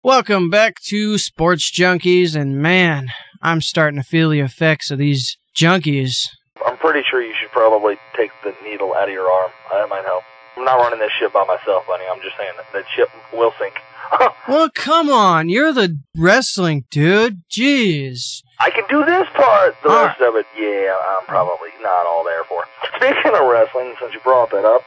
Welcome back to Sports Junkies, and man, I'm starting to feel the effects of these junkies. I'm pretty sure you should probably take the needle out of your arm. That might help. I'm not running this ship by myself, buddy. I'm just saying that ship will sink. Well, come on. You're the wrestling dude. Jeez. I can do this part. The rest of it, yeah, I'm probably not all there for. Speaking of wrestling, since you brought that up,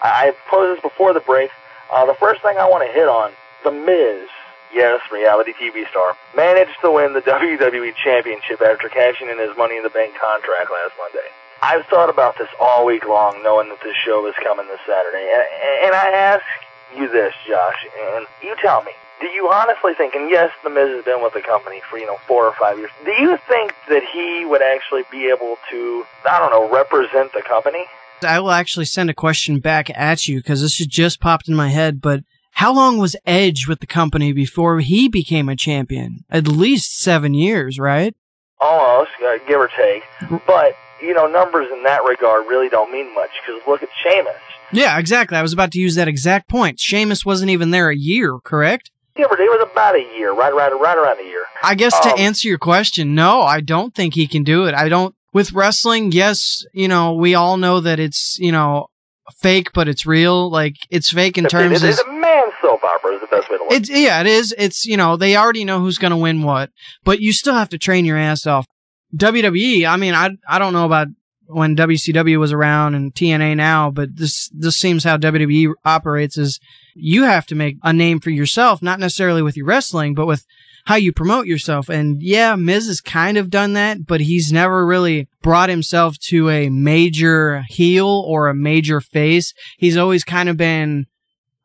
I posed this before the break. The first thing I want to hit on, The Miz, yes, reality TV star, managed to win the WWE Championship after cashing in his Money in the Bank contract last Monday. I've thought about this all week long, knowing that this show is coming this Saturday, and I ask you this, Josh, and you tell me, do you honestly think, and yes, The Miz has been with the company for, 4 or 5 years, do you think that he would actually be able to, represent the company? I will actually send a question back at you, because this just popped in my head, but how long was Edge with the company before he became a champion? At least 7 years, right? Almost, give or take. But, numbers in that regard really don't mean much, because look at Sheamus. Yeah, exactly. I was about to use that exact point. Sheamus wasn't even there a year, correct? Give or take, it was about a year, right around a year. I guess to answer your question, no, I don't think he can do it. With wrestling, yes, we all know that it's, fake, but it's real. Like, it's fake in terms of... It's a man soap opera is the best way to look at it. Yeah, it is. It's, they already know who's going to win what, but you still have to train your ass off. WWE, I don't know about when WCW was around and TNA now, but this seems how WWE operates is you have to make a name for yourself, not necessarily with your wrestling, but with how you promote yourself. And yeah, Miz has kind of done that, but he's never really brought himself to a major heel or a major face. He's always kind of been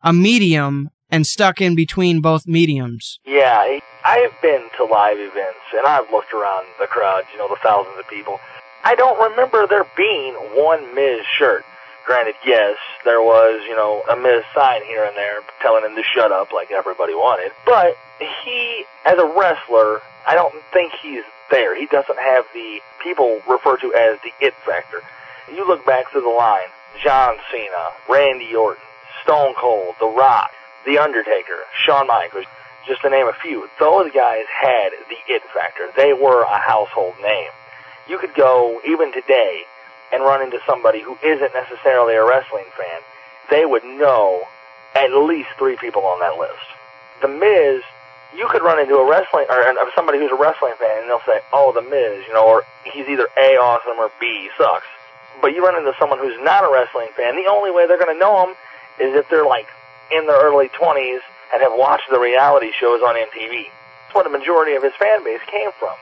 a medium and stuck in between both mediums. Yeah, I've been to live events, and I've looked around the crowds, the thousands of people. I don't remember there being one Miz shirt. Granted, yes, there was, a Miz sign here and there telling him to shut up like everybody wanted. But he, as a wrestler, I don't think he's there. He doesn't have the people refer to as the it factor. You look back through the line, John Cena, Randy Orton, Stone Cold, The Rock, The Undertaker, Shawn Michaels, just to name a few. Those guys had the it factor. They were a household name. You could go, even today, and run into somebody who isn't necessarily a wrestling fan. They would know at least 3 people on that list. The Miz, you could run into a wrestling, or somebody who's a wrestling fan, and they'll say, oh, The Miz, or he's either A, awesome, or B, he sucks. But you run into someone who's not a wrestling fan, the only way they're going to know him is if they're, in their early 20s and have watched the reality shows on MTV. That's where the majority of his fan base came from.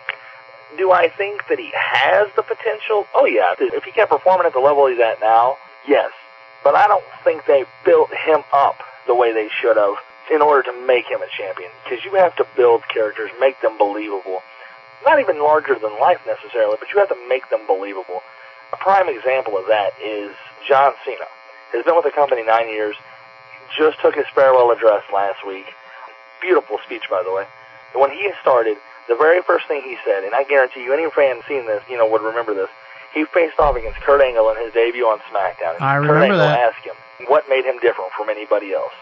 Do I think that he has the potential? Oh, yeah. If he kept performing at the level he's at now, yes. But I don't think they built him up the way they should have in order to make him a champion. Because you have to build characters, make them believable. Not even larger than life necessarily, but you have to make them believable. A prime example of that is John Cena. He's been with the company 9 years. Just took his farewell address last week. Beautiful speech, by the way. When he started, the very first thing he said, and I guarantee you any fan seeing this, would remember this, he faced off against Kurt Angle in his debut on SmackDown. I remember that. Kurt Angle asked him what made him different from anybody else.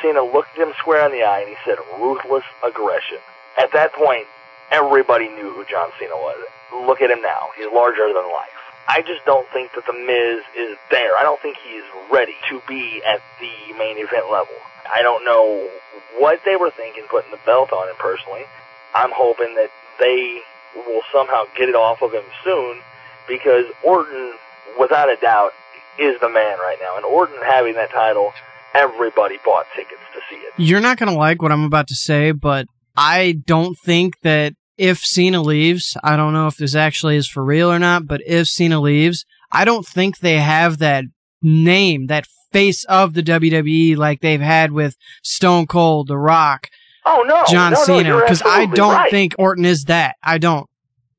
Cena looked at him square in the eye, and he said, ruthless aggression. At that point, everybody knew who John Cena was. Look at him now. He's larger than life. I just don't think that The Miz is there. I don't think he's ready to be at the main event level. I don't know what they were thinking putting the belt on him personally. I'm hoping that they will somehow get it off of him soon, because Orton, without a doubt, is the man right now. And Orton having that title, everybody bought tickets to see it. You're not going to like what I'm about to say, but I don't think that if Cena leaves, I don't know if this actually is for real or not, but if Cena leaves, I don't think they have that name, that face of the WWE like they've had with Stone Cold, The Rock, John Cena, because I don't think Orton is that. I don't.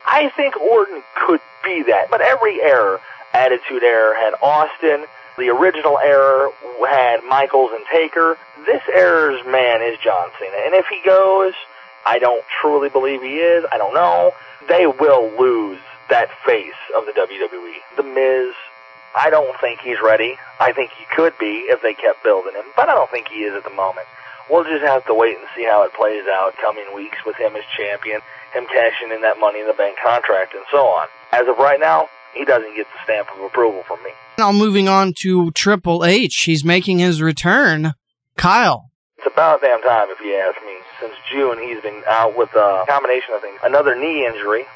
I think Orton could be that, but every era, Attitude Era had Austin, the original era had Michaels and Taker. This era's man is John Cena, and if he goes, I don't truly believe he is, I don't know, they will lose that face of the WWE. The Miz, I don't think he's ready. I think he could be if they kept building him, but I don't think he is at the moment. we'll just have to wait and see how it plays out coming weeks with him as champion, him cashing in that Money in the Bank contract, and so on. As of right now, he doesn't get the stamp of approval from me. Now moving on to Triple H. He's making his return. Kyle. It's about damn time, if you ask me. Since June, he's been out with a combination of things. Another knee injury.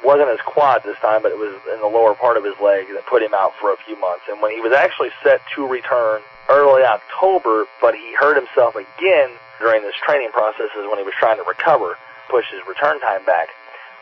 Wasn't his quad this time, but it was in the lower part of his leg that put him out for a few months. And when he was actually set to return early October, but he hurt himself again during this training processes when he was trying to recover, push his return time back.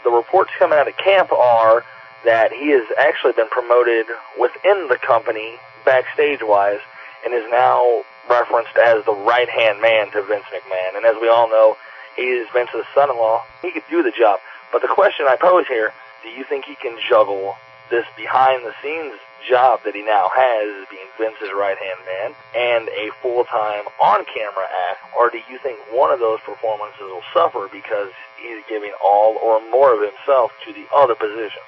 The reports coming out of camp are that he has actually been promoted within the company, backstage-wise, and is now referenced as the right-hand man to Vince McMahon. And as we all know, he is Vince's son-in-law. He could do the job. But the question I pose here, do you think he can juggle this behind-the-scenes job that he now has as being Vince's right-hand man and a full-time on-camera act? Or do you think one of those performances will suffer because he's giving all or more of himself to the other position?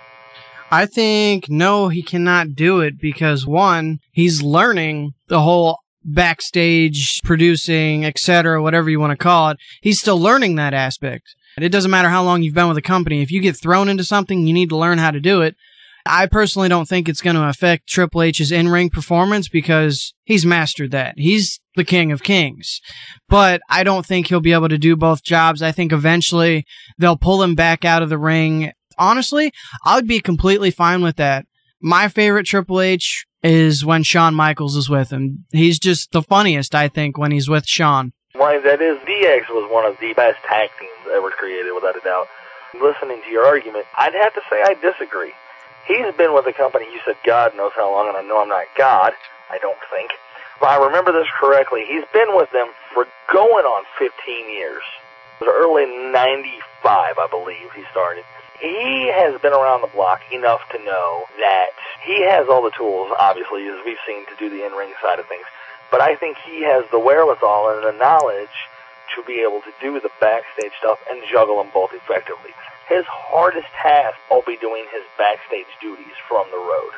I think, no, he cannot do it because, one, he's learning the whole backstage producing, etc., whatever you want to call it. He's still learning that aspect. It doesn't matter how long you've been with a company. If you get thrown into something, you need to learn how to do it. I personally don't think it's going to affect Triple H's in-ring performance because he's mastered that. He's the king of kings. But I don't think he'll be able to do both jobs. I think eventually they'll pull him back out of the ring. Honestly, I would be completely fine with that. My favorite Triple H is when Shawn Michaels is with him. He's just the funniest, I think, when he's with Shawn. Why, that is, DX was one of the best tag teams ever created, without a doubt. Listening to your argument, I'd have to say I disagree. He's been with the company, you said God knows how long, and I know I'm not God, I don't think. If I remember this correctly, he's been with them for going on 15 years. It was early 95, I believe, he started. He has been around the block enough to know that he has all the tools, obviously, as we've seen, to do the in-ring side of things. But I think he has the wherewithal and the knowledge to be able to do the backstage stuff and juggle them both effectively. His hardest task will be doing his backstage duties from the road.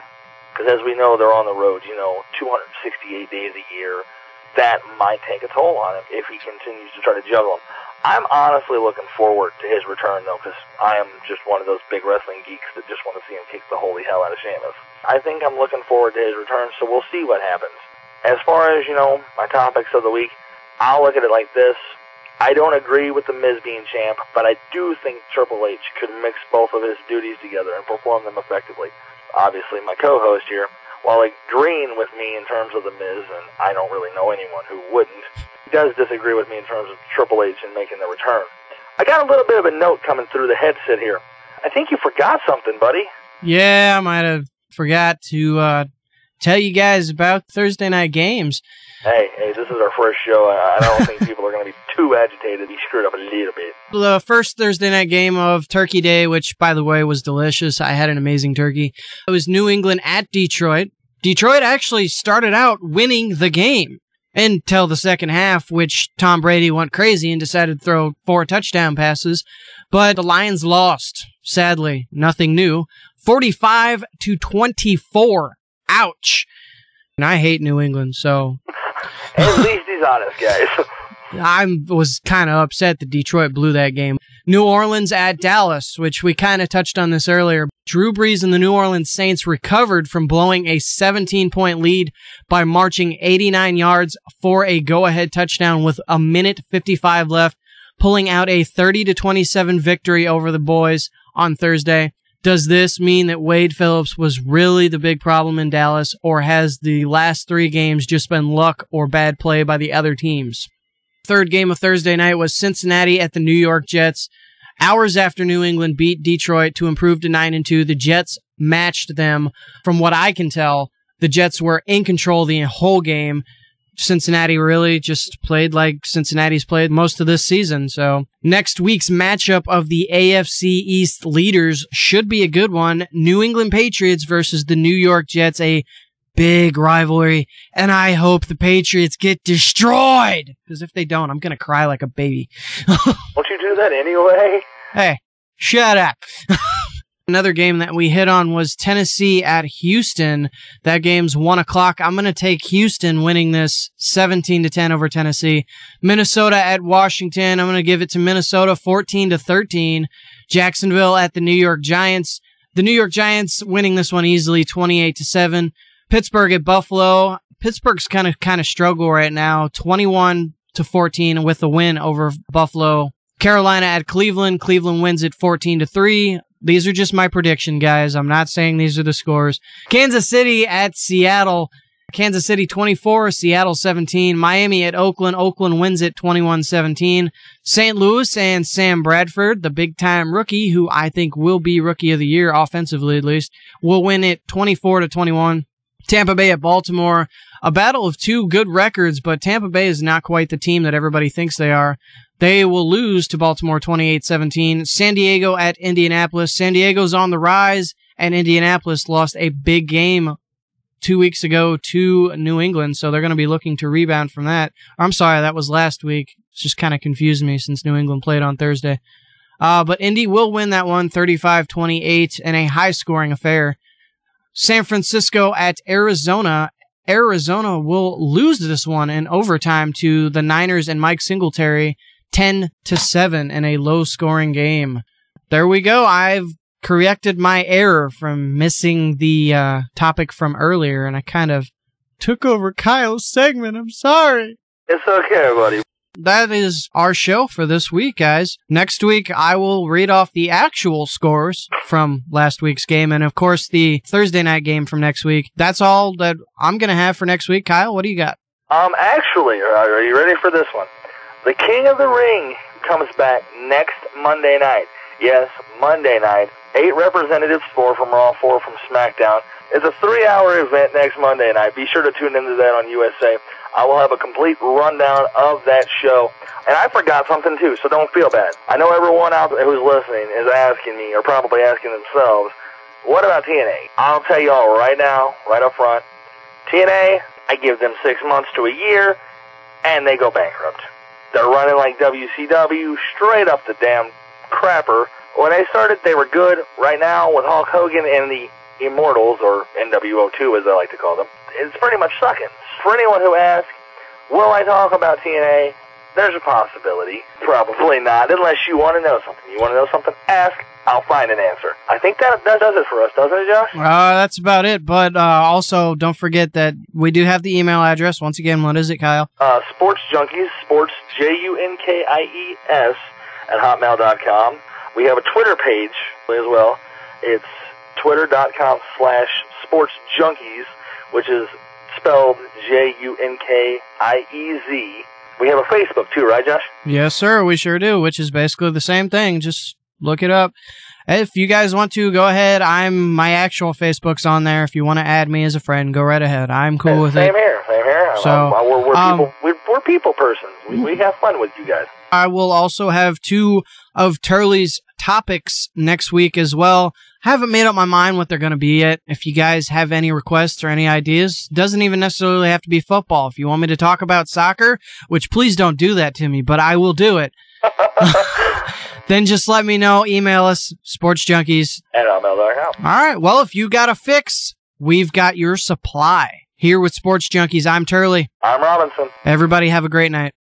Because as we know, they're on the road, 268 days a year. That might take a toll on him if he continues to try to juggle them. I'm honestly looking forward to his return, though, because I am just one of those big wrestling geeks that just want to see him kick the holy hell out of Sheamus. I think I'm looking forward to his return, so we'll see what happens. As far as, my topics of the week, I'll look at it like this. I don't agree with The Miz being champ, but I do think Triple H could mix both of his duties together and perform them effectively. Obviously, my co-host here, while agreeing with me in terms of The Miz, and I don't really know anyone who wouldn't, he does disagree with me in terms of Triple H and making the return. I got a little bit of a note coming through the headset here. I think you forgot something, buddy. Yeah, I might have forgot to tell you guys about Thursday Night Games. Hey, this is our first show. I don't think people are going to be too agitated. He screwed up a little bit. The first Thursday night game of Turkey Day, which, by the way, was delicious. I had an amazing turkey. It was New England at Detroit. Detroit actually started out winning the game until the second half, which Tom Brady went crazy and decided to throw 4 touchdown passes. But the Lions lost. Sadly, nothing new. 45-24. Ouch. And I hate New England, so... At least he's honest, guys. I was kind of upset that Detroit blew that game. New Orleans at Dallas, which we kind of touched on this earlier. Drew Brees and the New Orleans Saints recovered from blowing a 17-point lead by marching 89 yards for a go-ahead touchdown with 1:55 left, pulling out a 30-27 victory over the boys on Thursday. Does this mean that Wade Phillips was really the big problem in Dallas, or has the last 3 games just been luck or bad play by the other teams? Third game of Thursday night was Cincinnati at the New York Jets. Hours after New England beat Detroit to improve to 9-2, the Jets matched them. From what I can tell, the Jets were in control the whole game. Cincinnati really just played like Cincinnati's played most of this season. So next week's matchup of the AFC East leaders should be a good one. New England Patriots versus the New York Jets, a big rivalry. And I hope the Patriots get destroyed. Because if they don't, I'm going to cry like a baby. Won't you do that anyway? Hey, shut up. Another game that we hit on was Tennessee at Houston. That game's 1 o'clock. I'm going to take Houston winning this 17-10 over Tennessee. Minnesota at Washington. I'm going to give it to Minnesota 14-13. Jacksonville at the New York Giants. The New York Giants winning this one easily 28-7. Pittsburgh at Buffalo. Pittsburgh's kind of struggle right now. 21-14 with a win over Buffalo. Carolina at Cleveland. Cleveland wins it 14-3. These are just my prediction, guys. I'm not saying these are the scores. Kansas City at Seattle. Kansas City 24, Seattle 17. Miami at Oakland. Oakland wins it 21-17. St. Louis and Sam Bradford, the big-time rookie, who I think will be Rookie of the Year, offensively at least, will win it 24-21. Tampa Bay at Baltimore. A battle of two good records, but Tampa Bay is not quite the team that everybody thinks they are. They will lose to Baltimore 28-17. San Diego at Indianapolis. San Diego's on the rise, and Indianapolis lost a big game 2 weeks ago to New England, so they're going to be looking to rebound from that. I'm sorry, that was last week. It's just kind of confused me since New England played on Thursday. But Indy will win that one 35-28 in a high-scoring affair. San Francisco at Arizona. Arizona will lose this one in overtime to the Niners and Mike Singletary 10-7 in a low-scoring game. There we go. I've corrected my error from missing the topic from earlier, and I kind of took over Kyle's segment. I'm sorry. It's okay, buddy. That is our show for this week, guys. Next week, I will read off the actual scores from last week's game, and of course, the Thursday night game from next week. That's all that I'm going to have for next week. Kyle, what do you got? Actually, are you ready for this one? The King of the Ring comes back next Monday night. Yes, Monday night. 8 representatives, 4 from Raw, 4 from SmackDown. It's a 3-hour event next Monday night. Be sure to tune into that on USA. I will have a complete rundown of that show. And I forgot something, too, so don't feel bad. I know everyone out there who's listening is asking me, or probably asking themselves, what about TNA? I'll tell you all right now, right up front. TNA, I give them 6 months to a year, and they go bankrupt. They're running like WCW, straight up the damn crapper. When they started, they were good. Right now, with Hulk Hogan and the Immortals, or NWO2 as I like to call them, it's pretty much sucking. For anyone who asks, will I talk about TNA? There's a possibility. Probably not, unless you want to know something. You want to know something? Ask. I'll find an answer. I think that does it for us, doesn't it, Josh? That's about it, but also don't forget that we do have the email address. Once again, what is it, Kyle? Sports Junkies, sports, Junkies, at hotmail.com. We have a Twitter page as well. It's twitter.com/sportsjunkies, which is spelled Junkiez. We have a Facebook too, right, Josh? Yes, sir, we sure do, which is basically the same thing. Just look it up. If you guys want to, go ahead. My actual Facebook's on there. If you want to add me as a friend, go right ahead. I'm cool with it. Same here. So, we're people persons. We have fun with you guys. I will also have 2 of Turley's topics next week as well. Haven't made up my mind what they're going to be yet. If you guys have any requests or any ideas, doesn't even necessarily have to be football. If you want me to talk about soccer, which please don't do that to me, but I will do it. Then just let me know. Email us, sportsjunkies@hotmail.com. All right. Well, if you got a fix, we've got your supply. Here with Sports Junkies, I'm Turley. I'm Robinson. Everybody have a great night.